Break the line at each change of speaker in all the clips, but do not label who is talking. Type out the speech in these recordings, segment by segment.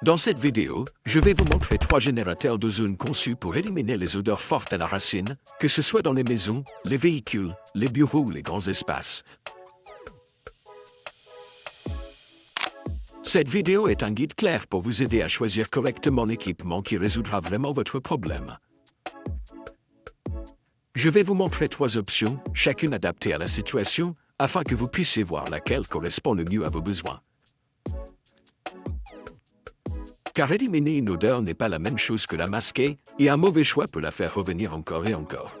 Dans cette vidéo, je vais vous montrer 3 générateurs d'ozone conçus pour éliminer les odeurs fortes à la racine, que ce soit dans les maisons, les véhicules, les bureaux ou les grands espaces. Cette vidéo est un guide clair pour vous aider à choisir correctement l'équipement qui résoudra vraiment votre problème. Je vais vous montrer 3 options, chacune adaptée à la situation, afin que vous puissiez voir laquelle correspond le mieux à vos besoins. Car éliminer une odeur n'est pas la même chose que la masquer, et un mauvais choix peut la faire revenir encore et encore.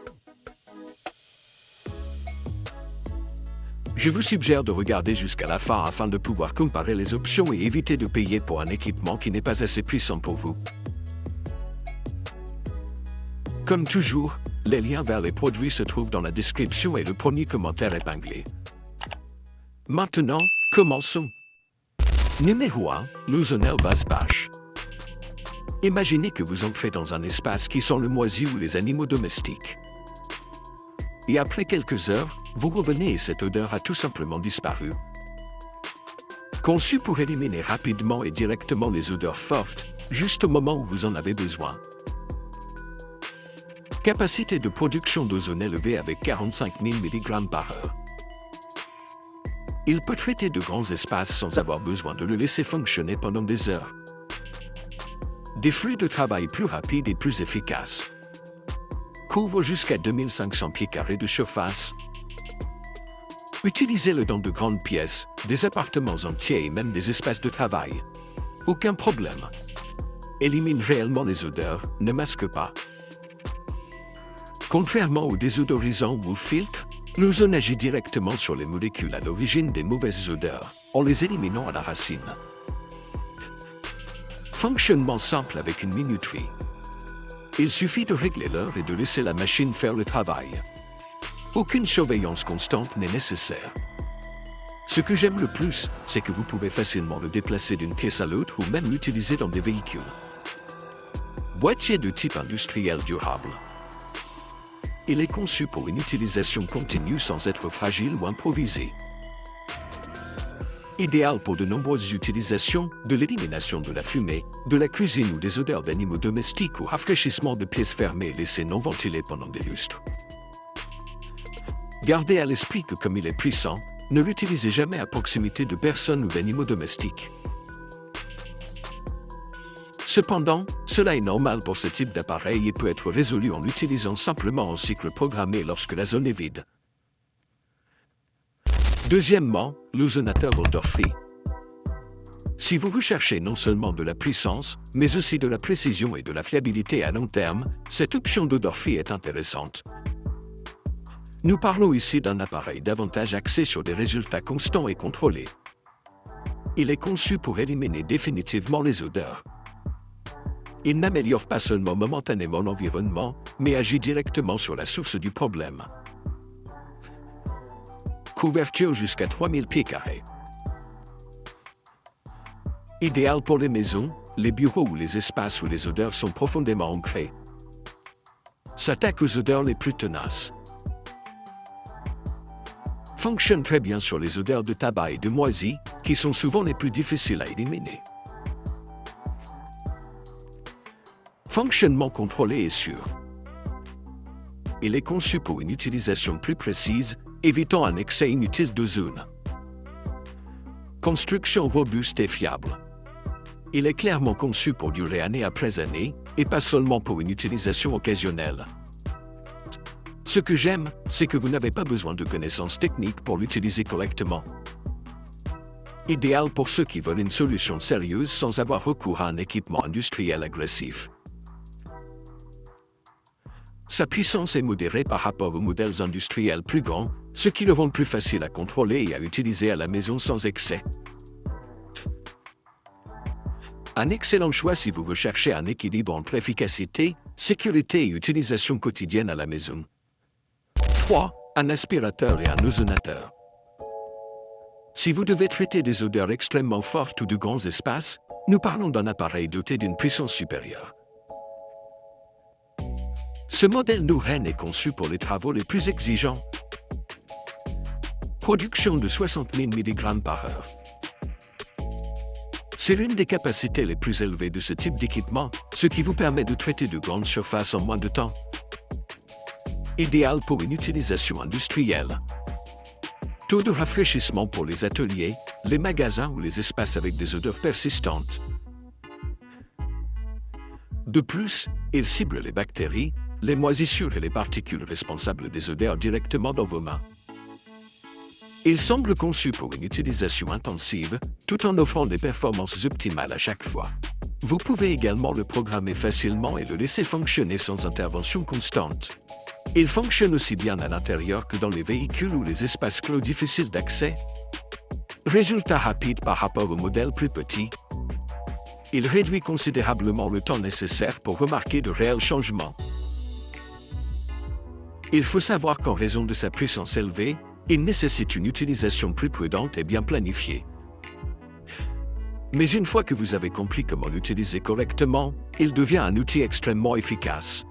Je vous suggère de regarder jusqu'à la fin afin de pouvoir comparer les options et éviter de payer pour un équipement qui n'est pas assez puissant pour vous. Comme toujours, les liens vers les produits se trouvent dans la description et le premier commentaire épinglé. Maintenant, commençons. Numéro 1, l'ozoneur base bâche. Imaginez que vous entrez dans un espace qui sent le moisi ou les animaux domestiques. Et après quelques heures, vous revenez et cette odeur a tout simplement disparu. Conçu pour éliminer rapidement et directement les odeurs fortes, juste au moment où vous en avez besoin. Capacité de production d'ozone élevée avec 45 000 mg par heure. Il peut traiter de grands espaces sans avoir besoin de le laisser fonctionner pendant des heures. Des flux de travail plus rapides et plus efficaces. Couvre jusqu'à 2500 pieds carrés de surface. Utilisez-le dans de grandes pièces, des appartements entiers et même des espaces de travail. Aucun problème. Élimine réellement les odeurs, ne masque pas. Contrairement aux désodorisants ou aux filtres, l'ozone agit directement sur les molécules à l'origine des mauvaises odeurs, en les éliminant à la racine. Fonctionnement simple avec une minuterie. Il suffit de régler l'heure et de laisser la machine faire le travail. Aucune surveillance constante n'est nécessaire. Ce que j'aime le plus, c'est que vous pouvez facilement le déplacer d'une pièce à l'autre ou même l'utiliser dans des véhicules. Boîtier de type industriel durable. Il est conçu pour une utilisation continue sans être fragile ou improvisé. Idéal pour de nombreuses utilisations, de l'élimination de la fumée, de la cuisine ou des odeurs d'animaux domestiques ou rafraîchissement de pièces fermées laissées non ventilées pendant des lustres. Gardez à l'esprit que comme il est puissant, ne l'utilisez jamais à proximité de personnes ou d'animaux domestiques. Cependant, cela est normal pour ce type d'appareil et peut être résolu en l'utilisant simplement en cycle programmé lorsque la zone est vide. Deuxièmement, l'ozonateur odor-free. Si vous recherchez non seulement de la puissance, mais aussi de la précision et de la fiabilité à long terme, cette option d'odor-free est intéressante. Nous parlons ici d'un appareil davantage axé sur des résultats constants et contrôlés. Il est conçu pour éliminer définitivement les odeurs. Il n'améliore pas seulement momentanément l'environnement, mais agit directement sur la source du problème. Couverture jusqu'à 3000 pieds carrés. Idéal pour les maisons, les bureaux ou les espaces où les odeurs sont profondément ancrées. S'attaque aux odeurs les plus tenaces. Fonctionne très bien sur les odeurs de tabac et de moisi, qui sont souvent les plus difficiles à éliminer. Fonctionnement contrôlé et sûr. Il est conçu pour une utilisation plus précise, évitant un excès inutile d'ozone. Construction robuste et fiable. Il est clairement conçu pour durer année après année, et pas seulement pour une utilisation occasionnelle. Ce que j'aime, c'est que vous n'avez pas besoin de connaissances techniques pour l'utiliser correctement. Idéal pour ceux qui veulent une solution sérieuse sans avoir recours à un équipement industriel agressif. Sa puissance est modérée par rapport aux modèles industriels plus grands, ce qui le rend plus facile à contrôler et à utiliser à la maison sans excès. Un excellent choix si vous recherchez un équilibre entre efficacité, sécurité et utilisation quotidienne à la maison. 3. Un aspirateur et un ozonateur. Si vous devez traiter des odeurs extrêmement fortes ou de grands espaces, nous parlons d'un appareil doté d'une puissance supérieure. Ce modèle Nuren est conçu pour les travaux les plus exigeants. Production de 60 000 mg par heure. C'est l'une des capacités les plus élevées de ce type d'équipement, ce qui vous permet de traiter de grandes surfaces en moins de temps. Idéal pour une utilisation industrielle. Taux de rafraîchissement pour les ateliers, les magasins ou les espaces avec des odeurs persistantes. De plus, il cible les bactéries, les moisissures et les particules responsables des odeurs directement dans vos mains. Il semble conçu pour une utilisation intensive, tout en offrant des performances optimales à chaque fois. Vous pouvez également le programmer facilement et le laisser fonctionner sans intervention constante. Il fonctionne aussi bien à l'intérieur que dans les véhicules ou les espaces clos difficiles d'accès. Résultat rapide par rapport au modèle plus petit. Il réduit considérablement le temps nécessaire pour remarquer de réels changements. Il faut savoir qu'en raison de sa puissance élevée, il nécessite une utilisation plus prudente et bien planifiée. Mais une fois que vous avez compris comment l'utiliser correctement, il devient un outil extrêmement efficace.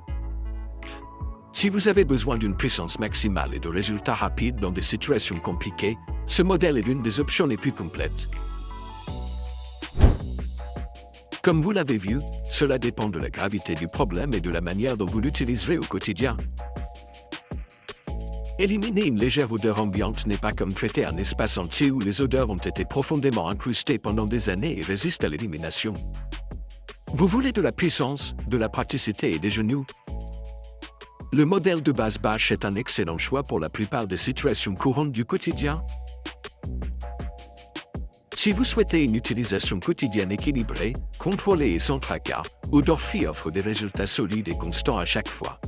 Si vous avez besoin d'une puissance maximale et de résultats rapides dans des situations compliquées, ce modèle est l'une des options les plus complètes. Comme vous l'avez vu, cela dépend de la gravité du problème et de la manière dont vous l'utiliserez au quotidien. Éliminer une légère odeur ambiante n'est pas comme traiter un espace entier où les odeurs ont été profondément incrustées pendant des années et résistent à l'élimination. Vous voulez de la puissance, de la praticité et des genoux? Le modèle de base Bosch est un excellent choix pour la plupart des situations courantes du quotidien. Si vous souhaitez une utilisation quotidienne équilibrée, contrôlée et sans tracas, Odorfi offre des résultats solides et constants à chaque fois.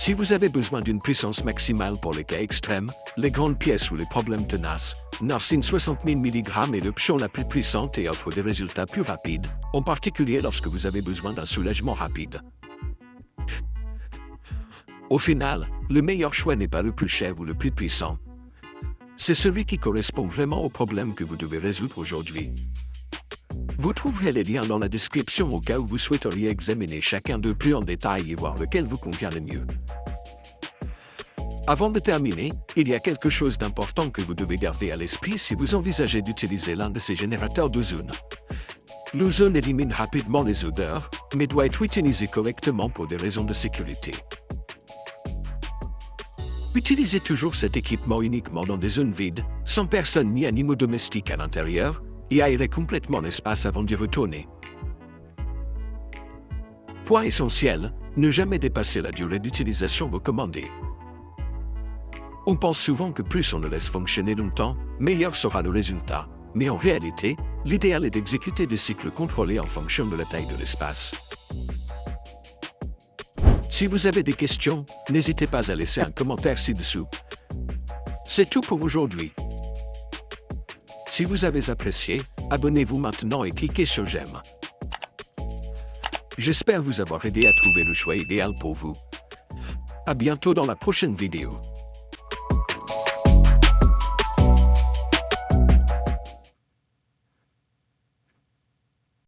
Si vous avez besoin d'une puissance maximale pour les cas extrêmes, les grandes pièces ou les problèmes tenaces, Narsin 60 000 mg est l'option la plus puissante et offre des résultats plus rapides, en particulier lorsque vous avez besoin d'un soulagement rapide. Au final, le meilleur choix n'est pas le plus cher ou le plus puissant. C'est celui qui correspond vraiment au problème que vous devez résoudre aujourd'hui. Vous trouverez les liens dans la description au cas où vous souhaiteriez examiner chacun d'eux plus en détail et voir lequel vous convient le mieux. Avant de terminer, il y a quelque chose d'important que vous devez garder à l'esprit si vous envisagez d'utiliser l'un de ces générateurs d'ozone. L'ozone élimine rapidement les odeurs, mais doit être utilisé correctement pour des raisons de sécurité. Utilisez toujours cet équipement uniquement dans des zones vides, sans personne ni animaux domestiques à l'intérieur, et aérez complètement l'espace avant d'y retourner. Point essentiel, ne jamais dépasser la durée d'utilisation recommandée. On pense souvent que plus on le laisse fonctionner longtemps, meilleur sera le résultat, mais en réalité, l'idéal est d'exécuter des cycles contrôlés en fonction de la taille de l'espace. Si vous avez des questions, n'hésitez pas à laisser un commentaire ci-dessous. C'est tout pour aujourd'hui. Si vous avez apprécié, abonnez-vous maintenant et cliquez sur j'aime. J'espère vous avoir aidé à trouver le choix idéal pour vous. À bientôt dans la prochaine vidéo.